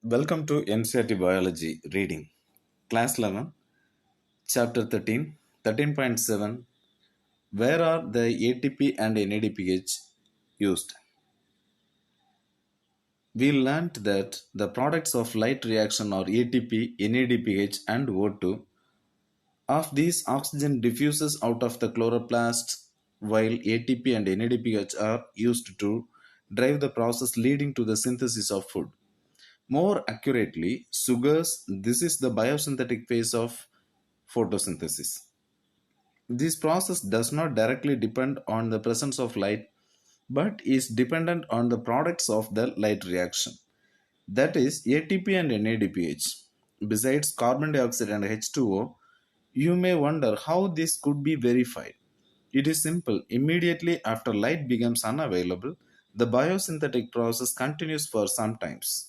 Welcome to NCERT Biology Reading. Class 11, Chapter 13, 13.7. Where are the ATP and NADPH used? We learnt that the products of light reaction are ATP, NADPH, and O2. Of these, oxygen diffuses out of the chloroplast, while ATP and NADPH are used to drive the process leading to the synthesis of food. More accurately, sugars, this is the biosynthetic phase of photosynthesis. This process does not directly depend on the presence of light but is dependent on the products of the light reaction, that is ATP and NADPH. Besides carbon dioxide and H2O, you may wonder how this could be verified. It is simple. Immediately after light becomes unavailable, the biosynthetic process continues for some times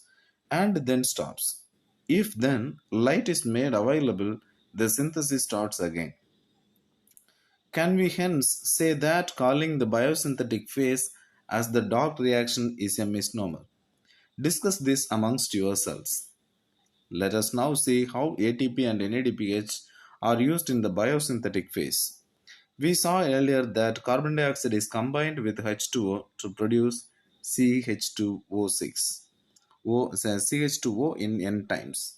and then stops. If then light is made available, the synthesis starts again. Can we hence say that calling the biosynthetic phase as the dark reaction is a misnomer? Discuss this amongst yourselves. Let us now see how ATP and NADPH are used in the biosynthetic phase. We saw earlier that carbon dioxide is combined with H2O to produce CH2O6, CH2O in N times,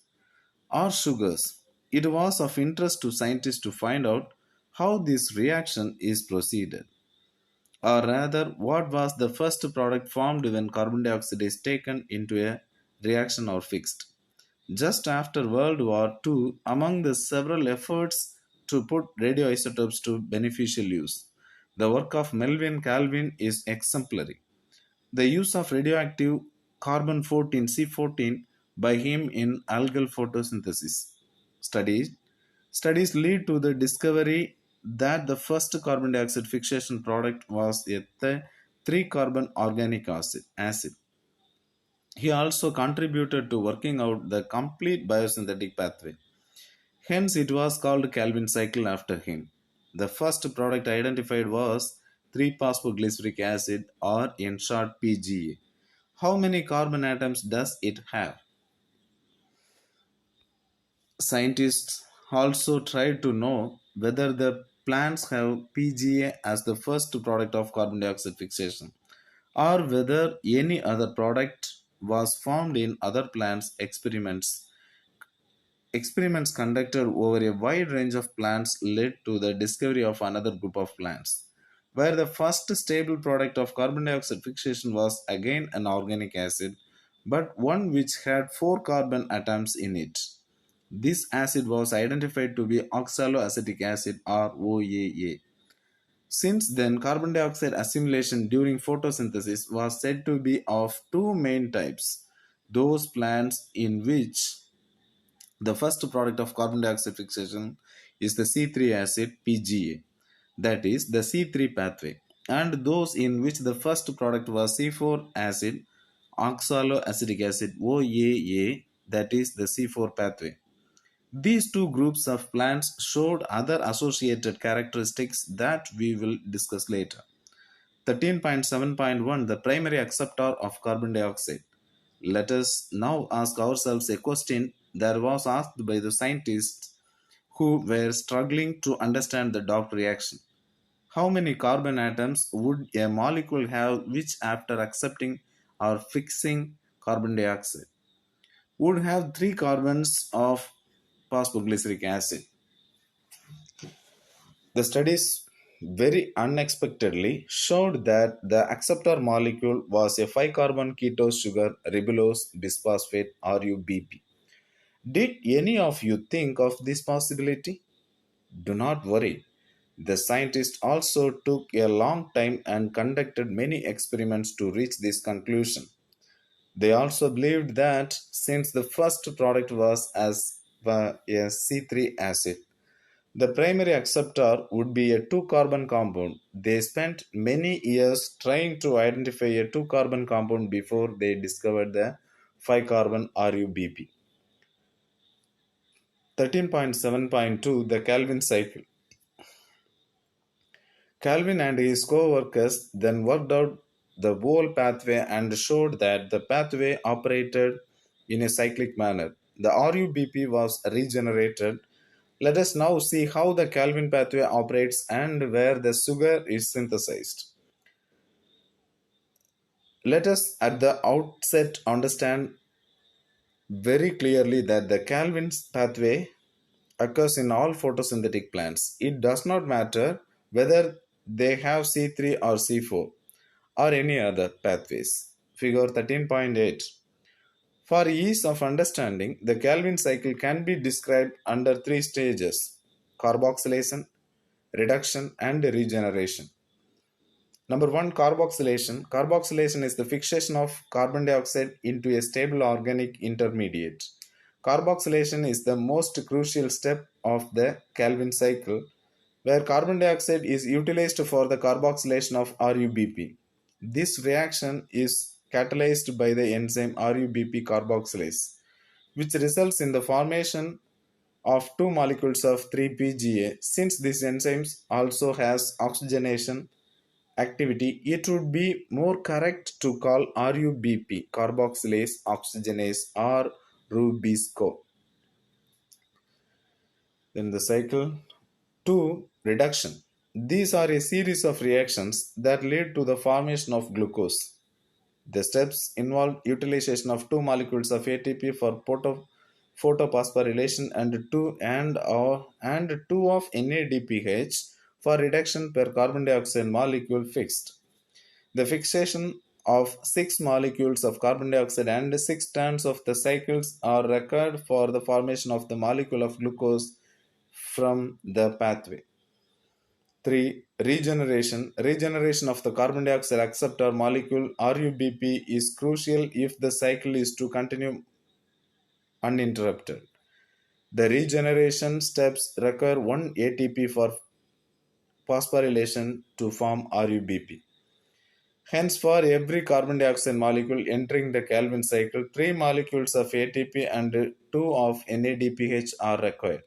or sugars. It was of interest to scientists to find out how this reaction is proceeded, or rather, what was the first product formed when carbon dioxide is taken into a reaction or fixed. Just after World War II, among the several efforts to put radioisotopes to beneficial use, the work of Melvin Calvin is exemplary. The use of radioactive carbon 14 C14 by him in algal photosynthesis studies lead to the discovery that the first carbon dioxide fixation product was a 3 carbon organic acid. He also contributed to working out the complete biosynthetic pathway. Hence, it was called Calvin cycle after him. The first product identified was 3-phosphoglyceric acid, or in short PGA. How many carbon atoms does it have? Scientists also tried to know whether the plants have PGA as the first product of carbon dioxide fixation, or whether any other product was formed in other plants. Experiments conducted over a wide range of plants led to the discovery of another group of plants, where the first stable product of carbon dioxide fixation was again an organic acid, but one which had 4 carbon atoms in it. This acid was identified to be oxaloacetic acid, or OAA. Since then, carbon dioxide assimilation during photosynthesis was said to be of two main types: those plants in which the first product of carbon dioxide fixation is the C3 acid PGA, that is the C3 pathway, and those in which the first product was C4 acid oxaloacetic acid OAA, that is the C4 pathway. These two groups of plants showed other associated characteristics that we will discuss later. 13.7.1 The primary acceptor of carbon dioxide. Let us now ask ourselves a question that was asked by the scientists who were struggling to understand the Dock reaction. How many carbon atoms would a molecule have which, after accepting or fixing carbon dioxide, would have 3 carbons of phosphoglyceric acid? The studies very unexpectedly showed that the acceptor molecule was a 5 carbon ketose sugar ribulose bisphosphate RUBP. Did any of you think of this possibility? Do not worry. The scientists also took a long time and conducted many experiments to reach this conclusion. They also believed that since the first product was as a C3 acid, the primary acceptor would be a 2 carbon compound. They spent many years trying to identify a 2 carbon compound before they discovered the 5 carbon RUBP. 13.7.2 The Calvin cycle. Calvin and his co-workers then worked out the whole pathway and showed that the pathway operated in a cyclic manner. The RUBP was regenerated. Let us now see how the Calvin pathway operates and where the sugar is synthesized. Let us at the outset understand very clearly that the Calvin's pathway occurs in all photosynthetic plants. It does not matter whether they have C3 or C4 or any other pathways. Figure 13.8. For ease of understanding, the Calvin cycle can be described under three stages: carboxylation, reduction, and regeneration. Number one, carboxylation. Carboxylation is the fixation of carbon dioxide into a stable organic intermediate. Carboxylation is the most crucial step of the Calvin cycle, where carbon dioxide is utilized for the carboxylation of RUBP. This reaction is catalyzed by the enzyme RUBP carboxylase, which results in the formation of two molecules of 3-PGA. Since this enzyme also has oxygenation activity, it would be more correct to call RUBP carboxylase oxygenase or Rubisco. Then the cycle 2, reduction. These are a series of reactions that lead to the formation of glucose. The steps involve utilization of two molecules of ATP for photophosphorylation and two of NADPH for reduction per carbon dioxide molecule fixed. The fixation of six molecules of carbon dioxide and six turns of the cycles are required for the formation of the molecule of glucose from the pathway. 3. Regeneration. Regeneration of the carbon dioxide acceptor molecule RUBP is crucial if the cycle is to continue uninterrupted. The regeneration steps require one ATP for phosphorylation to form RUBP. Hence, for every carbon dioxide molecule entering the Calvin cycle, three molecules of ATP and two of NADPH are required.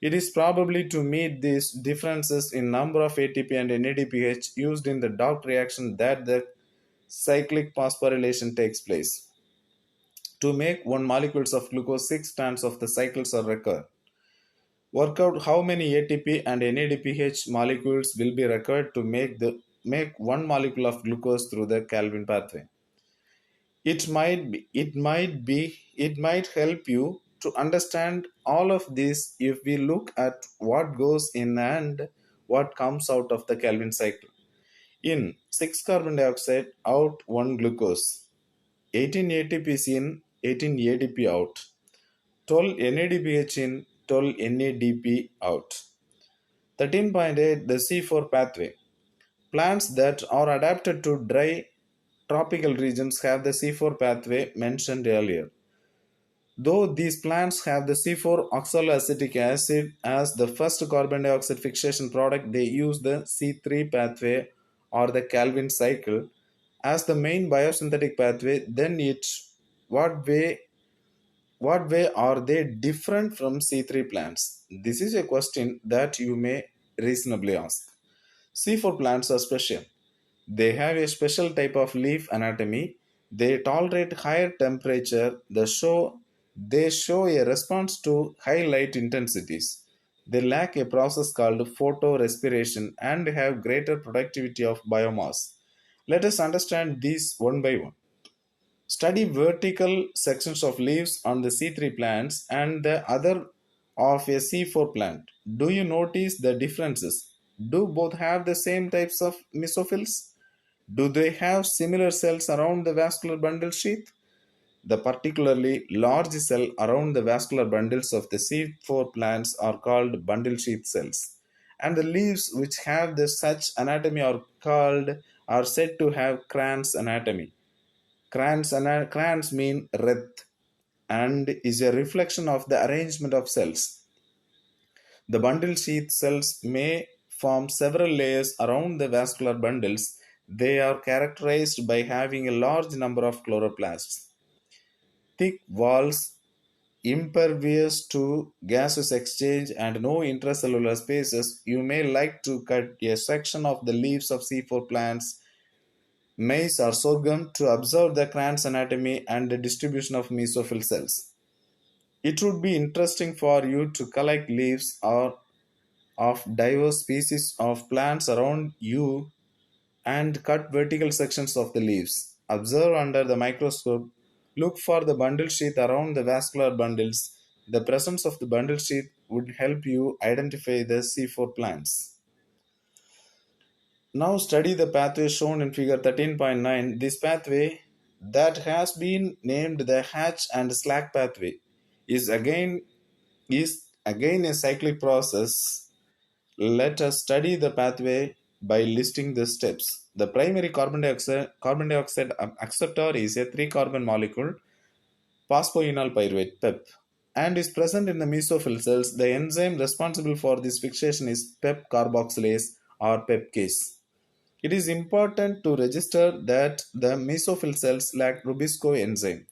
It is probably to meet these differences in number of ATP and NADPH used in the dot reaction that the cyclic phosphorylation takes place. To make one molecules of glucose, six turns of the cycles are required. Work out how many ATP and NADPH molecules will be required to make one molecule of glucose through the Calvin pathway. It might help you to understand all of this if we look at what goes in and what comes out of the Calvin cycle. In 6 carbon dioxide out, 1 glucose, 18 ATPs in, 18 ADP out, 12 NADPH in, 12 NADP out. 13.8, the C4 pathway. Plants that are adapted to dry tropical regions have the C4 pathway mentioned earlier. Though these plants have the C4 oxaloacetic acid as the first carbon dioxide fixation product, they use the C3 pathway or the Calvin cycle as the main biosynthetic pathway. Then what way what way are they different from C3 plants? This is a question that you may reasonably ask. C4 plants are special. They have a special type of leaf anatomy. They tolerate higher temperature. They show a response to high light intensities. They lack a process called photorespiration and have greater productivity of biomass. Let us understand these one by one. Study vertical sections of leaves on the C3 plants and the other of a C4 plant. Do you notice the differences? Do both have the same types of mesophils? Do they have similar cells around the vascular bundle sheath? The particularly large cell around the vascular bundles of the C4 plants are called bundle sheath cells. And the leaves which have such anatomy are said to have Kranz anatomy. Crayons mean wreath and is a reflection of the arrangement of cells. The bundle sheath cells may form several layers around the vascular bundles. They are characterized by having a large number of chloroplasts, thick walls, impervious to gaseous exchange, and no intracellular spaces. You may like to cut a section of the leaves of C4 plants maize or sorghum to observe the plant's anatomy and the distribution of mesophyll cells. It would be interesting for you to collect leaves or of diverse species of plants around you and cut vertical sections of the leaves. Observe under the microscope. Look for the bundle sheath around the vascular bundles. The presence of the bundle sheath would help you identify the C4 plants. Now study the pathway shown in figure 13.9. This pathway that has been named the Hatch and Slack pathway is again a cyclic process. Let us study the pathway by listing the steps. The primary carbon dioxide acceptor is a 3-carbon molecule, phosphoenol pyruvate (PEP), and is present in the mesophyll cells. The enzyme responsible for this fixation is PEP carboxylase or PEPcase. It is important to register that the mesophyll cells lack Rubisco enzyme.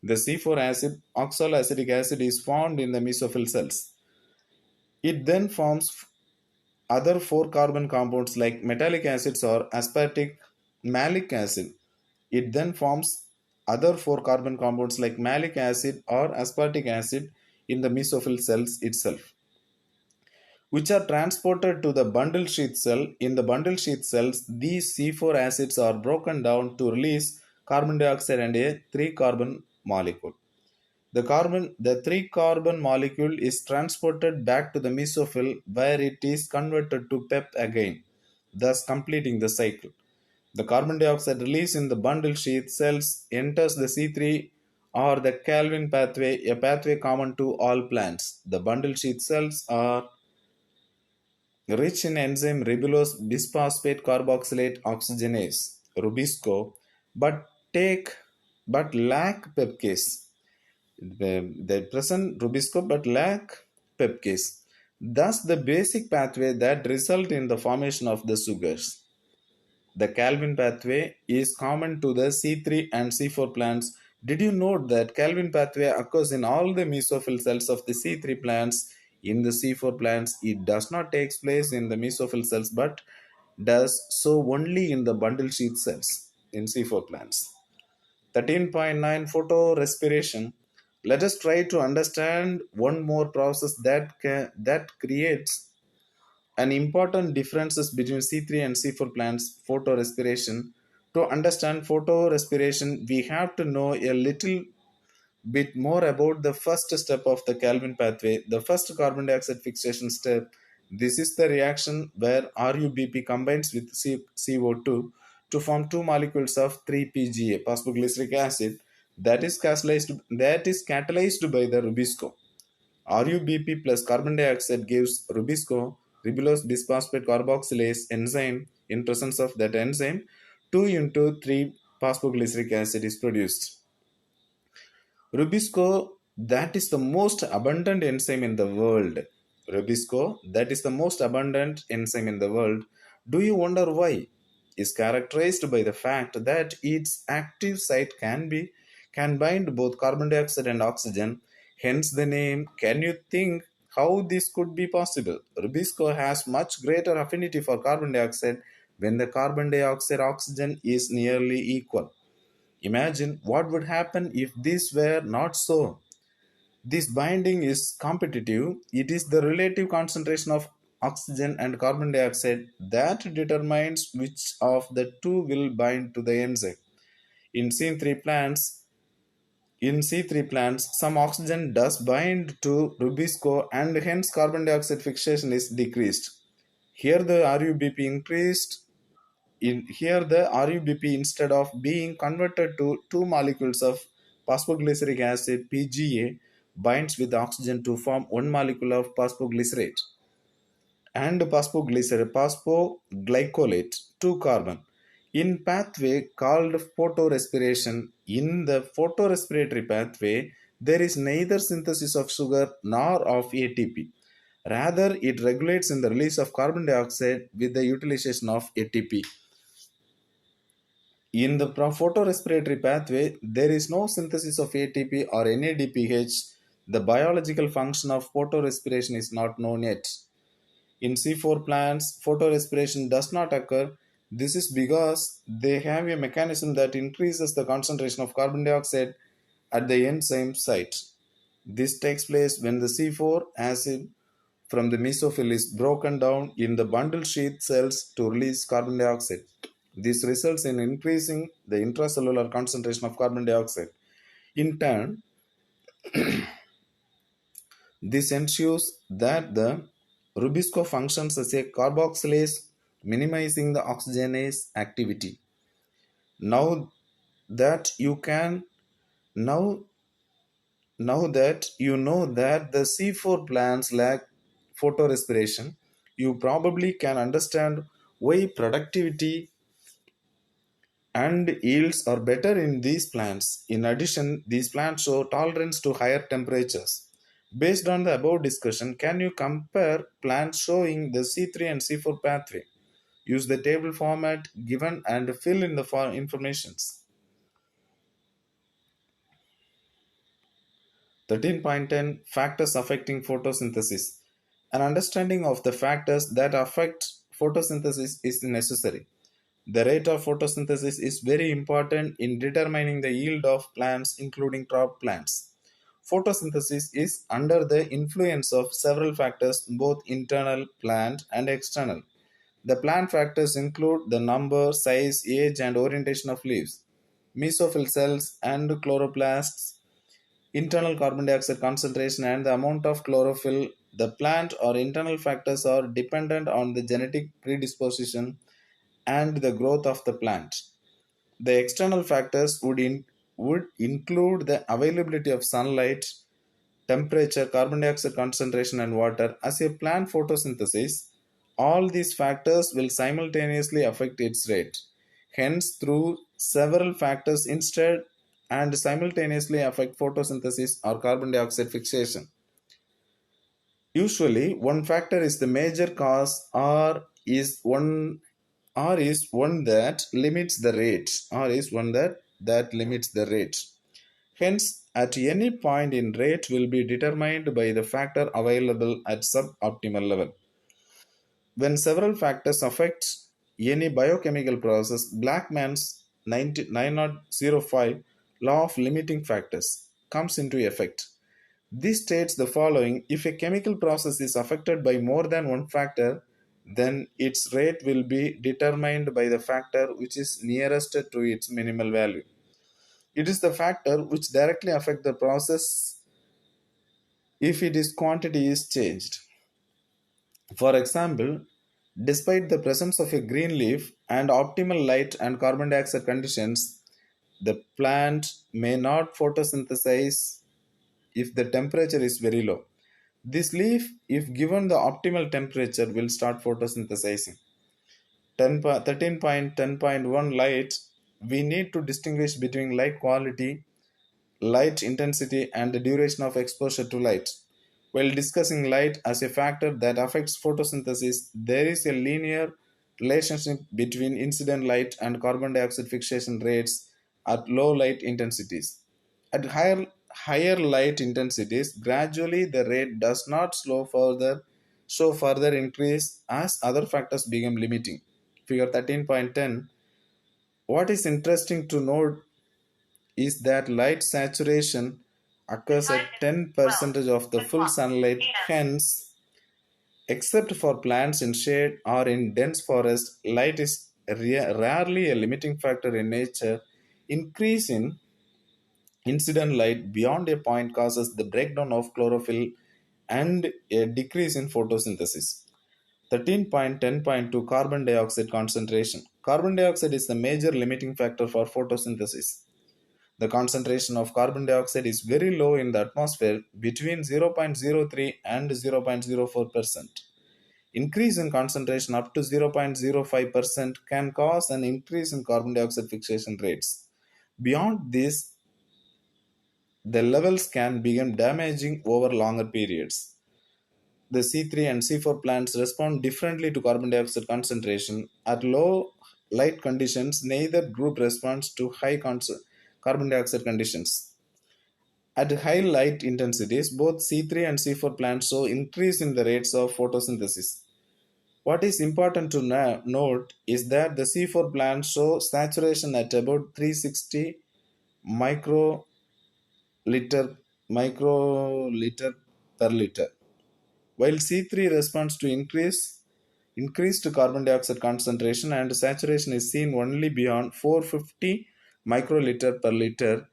The C4 acid, oxaloacetic acid, is found in the mesophyll cells. It then forms other 4-carbon compounds like metallic acids or aspartic malic acid. It then forms other 4-carbon compounds like malic acid or aspartic acid in the mesophyll cells itself, which are transported to the bundle sheath cell. In the bundle sheath cells, these C4 acids are broken down to release carbon dioxide and a 3-carbon molecule. The 3-carbon molecule is transported back to the mesophyll where it is converted to PEP again, thus completing the cycle. The carbon dioxide released in the bundle sheath cells enters the C3 or the Calvin pathway, a pathway common to all plants. The bundle sheath cells are rich in enzyme ribulose bisphosphate carboxylate oxygenase Rubisco, but take but lack pepcase. They present Rubisco but lack pepcase. Thus, the basic pathway that result in the formation of the sugars. The Calvin pathway is common to the C3 and C4 plants. Did you note that Calvin pathway occurs in all the mesophyll cells of the C3 plants? In the C4 plants, it does not take place in the mesophyll cells but does so only in the bundle sheath cells in C4 plants. 13.9 Photorespiration. Let us try to understand one more process that creates an important differences between C3 and C4 plants, photorespiration. To understand photorespiration, we have to know a little bit more about the first step of the Calvin pathway, the first carbon dioxide fixation step. This is the reaction where RuBP combines with CO2 to form two molecules of 3-PGA, phosphoglyceric acid, that is catalyzed by the Rubisco. RuBP plus carbon dioxide gives Rubisco, ribulose bisphosphate carboxylase enzyme. In presence of that enzyme, 2 into 3 phosphoglyceric acid is produced. Rubisco, that is the most abundant enzyme in the world. Rubisco, that is the most abundant enzyme in the world. Do you wonder why? Is characterized by the fact that its active site can bind both carbon dioxide and oxygen. Hence the name. Can you think how this could be possible? Rubisco has much greater affinity for carbon dioxide when the carbon dioxide oxygen is nearly equal. Imagine what would happen if this were not so. This binding is competitive. It is the relative concentration of oxygen and carbon dioxide that determines which of the two will bind to the enzyme. In C3 plants, some oxygen does bind to Rubisco and hence carbon dioxide fixation is decreased. Here the RuBP increased Here, the RuBP, instead of being converted to two molecules of phosphoglyceric acid (PGA), binds with oxygen to form one molecule of phosphoglycerate and phosphoglycolate, 2-carbon. In pathway called photorespiration, in the photorespiratory pathway, there is neither synthesis of sugar nor of ATP. Rather, it regulates in the release of carbon dioxide with the utilization of ATP. In the photorespiratory pathway, there is no synthesis of ATP or NADPH. The biological function of photorespiration is not known yet. In C4 plants, photorespiration does not occur. This is because they have a mechanism that increases the concentration of carbon dioxide at the enzyme site. This takes place when the C4 acid from the mesophyll is broken down in the bundle sheath cells to release carbon dioxide. This results in increasing the intracellular concentration of carbon dioxide. In turn, this ensures that the rubisco functions as a carboxylase, minimizing the oxygenase activity. Now that you can now now that you know that the C4 plants lack photorespiration, you probably can understand why productivity and yields are better in these plants. In addition, these plants show tolerance to higher temperatures. Based on the above discussion, can you compare plants showing the C3 and C4 pathway? Use the table format given and fill in the informations. 13.10 Factors affecting photosynthesis. An understanding of the factors that affect photosynthesis is necessary. The rate of photosynthesis is very important in determining the yield of plants, including crop plants. Photosynthesis is under the influence of several factors, both internal, plant, and external. The plant factors include the number, size, age, and orientation of leaves, mesophyll cells, and chloroplasts, internal carbon dioxide concentration, and the amount of chlorophyll. The plant or internal factors are dependent on the genetic predisposition and the growth of the plant. The external factors would include the availability of sunlight, temperature, carbon dioxide concentration, and water. As a plant photosynthesis, all these factors will simultaneously affect its rate. Hence, through several factors instead and simultaneously affect photosynthesis or carbon dioxide fixation. Usually, one factor is the major cause or is one that limits the rate or is one that limits the rate. Hence, at any point in rate will be determined by the factor available at suboptimal level. When several factors affect any biochemical process, Blackman's 9005 law of limiting factors comes into effect. This states the following: if a chemical process is affected by more than one factor, then its rate will be determined by the factor which is nearest to its minimal value. It is the factor which directly affects the process if its quantity is changed. For example, despite the presence of a green leaf and optimal light and carbon dioxide conditions, the plant may not photosynthesize if the temperature is very low. This leaf, if given the optimal temperature, will start photosynthesizing. 13.10.1 Light. We need to distinguish between light quality, light intensity, and the duration of exposure to light. While discussing light as a factor that affects photosynthesis, there is a linear relationship between incident light and carbon dioxide fixation rates at low light intensities. At higher light intensities, gradually the rate does not show further increase as other factors become limiting. Figure 13.10. What is interesting to note is that light saturation occurs at 10% of the full sunlight. Hence, except for plants in shade or in dense forest, light is rarely a limiting factor in nature. Increase in incident light beyond a point causes the breakdown of chlorophyll and a decrease in photosynthesis. 13.10.2 Carbon dioxide concentration. Carbon dioxide is the major limiting factor for photosynthesis. The concentration of carbon dioxide is very low in the atmosphere, between 0.03 and 0.04%. Increase in concentration up to 0.05% can cause an increase in carbon dioxide fixation rates. Beyond this, the levels can become damaging over longer periods. The C3 and C4 plants respond differently to carbon dioxide concentration. At low light conditions, neither group responds to carbon dioxide conditions. At high light intensities, both C3 and C4 plants show increase in the rates of photosynthesis. What is important to note is that the C4 plants show saturation at about 360 microliter microliter per liter, while C3 responds to increased carbon dioxide concentration and saturation is seen only beyond 450 microliter per liter.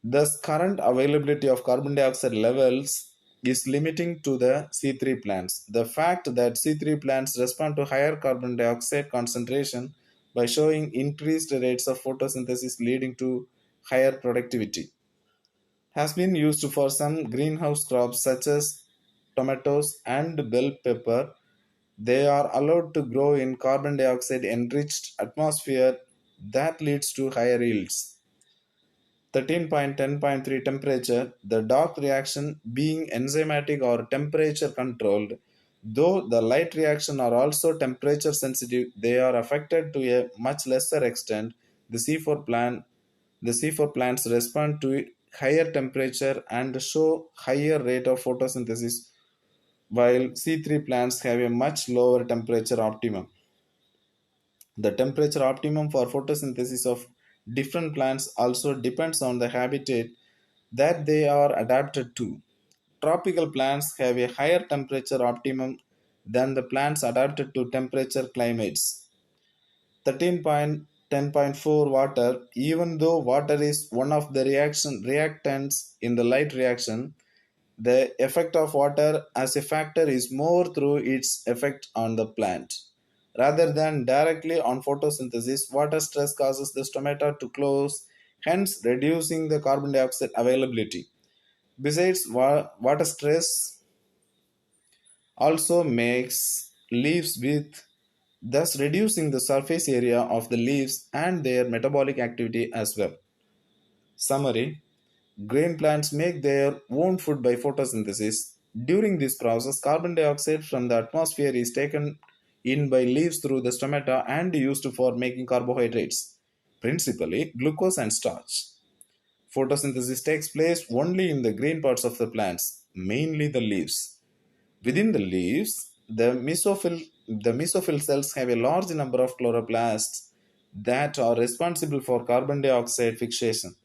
Thus, current availability of carbon dioxide levels is limiting to the C3 plants. The fact that C3 plants respond to higher carbon dioxide concentration by showing increased rates of photosynthesis leading to higher productivity has been used for some greenhouse crops such as tomatoes and bell pepper. They are allowed to grow in carbon dioxide enriched atmosphere that leads to higher yields. 13.10.3 temperature, the dark reaction being enzymatic or temperature controlled. Though the light reaction are also temperature sensitive, they are affected to a much lesser extent. The C4 plant the C4 plants respond to higher temperature and show higher rate of photosynthesis, while C3 plants have a much lower temperature optimum. The temperature optimum for photosynthesis of different plants also depends on the habitat that they are adapted to. Tropical plants have a higher temperature optimum than the plants adapted to temperature climates. 13.10.4 water. Even though water is one of the reactants in the light reaction, the effect of water as a factor is more through its effect on the plant. Rather than directly on photosynthesis, water stress causes the stomata to close, hence reducing the carbon dioxide availability. Besides, water stress also makes leaves with, thus reducing the surface area of the leaves and their metabolic activity as well. Summary: grain plants make their own food by photosynthesis. During this process, carbon dioxide from the atmosphere is taken in by leaves through the stomata and used for making carbohydrates, principally glucose and starch. Photosynthesis takes place only in the green parts of the plants, mainly the leaves. Within the leaves, the mesophyll cells have a large number of chloroplasts that are responsible for carbon dioxide fixation.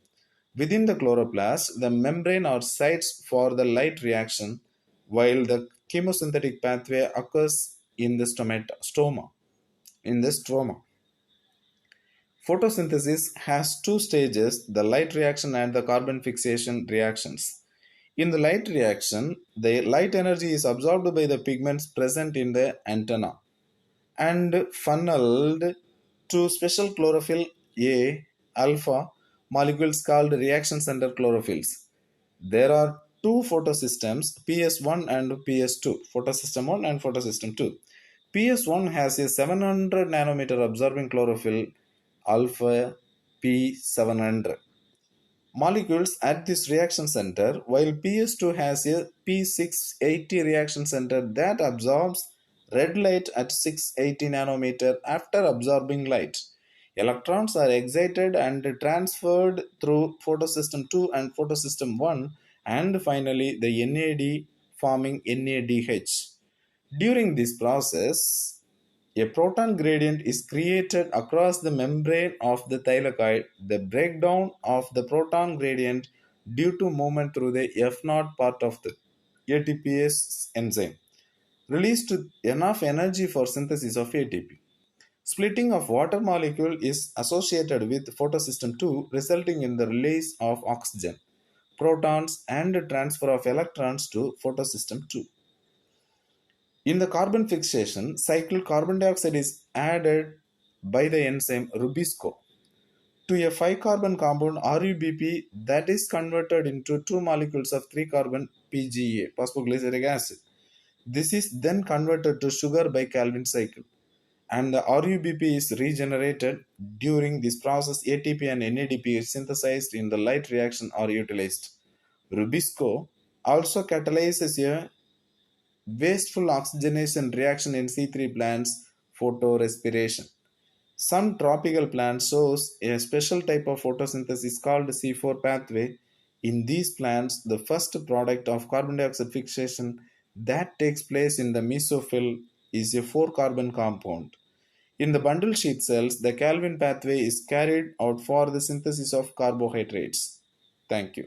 Within the chloroplast, the membrane are sites for the light reaction, while the chemosynthetic pathway occurs in the stoma. In the stroma. Photosynthesis has two stages, the light reaction and the carbon fixation reactions. In the light reaction, the light energy is absorbed by the pigments present in the antenna and funneled to special chlorophyll A alpha molecules called reaction center chlorophylls. There are two photosystems, PS1 and PS2, photosystem 1 and photosystem 2. PS1 has a 700 nanometer absorbing chlorophyll alpha P700 molecules at this reaction center, while PS2 has a P680 reaction center that absorbs red light at 680 nanometer after absorbing light. Electrons are excited and transferred through photosystem 2 and photosystem 1 and finally the NAD forming NADH. During this process, a proton gradient is created across the membrane of the thylakoid. The breakdown of the proton gradient due to movement through the F0 part of the ATPase enzyme released enough energy for synthesis of ATP. Splitting of water molecule is associated with photosystem 2, resulting in the release of oxygen, protons, and transfer of electrons to photosystem 2. In the carbon fixation cycle, carbon dioxide is added by the enzyme Rubisco to a 5 carbon compound RUBP that is converted into 2 molecules of 3 carbon PGA, phosphoglyceric acid. This is then converted to sugar by Calvin cycle, and the RUBP is regenerated. During this process, ATP and NADPH synthesized in the light reaction are utilized. Rubisco also catalyzes a wasteful oxygenation reaction in C3 plants photorespiration. Some tropical plants shows a special type of photosynthesis called C4 pathway. In these plants, the first product of carbon dioxide fixation that takes place in the mesophyll is a 4 carbon compound. In the bundle sheet cells, the Calvin pathway is carried out for the synthesis of carbohydrates. Thank you.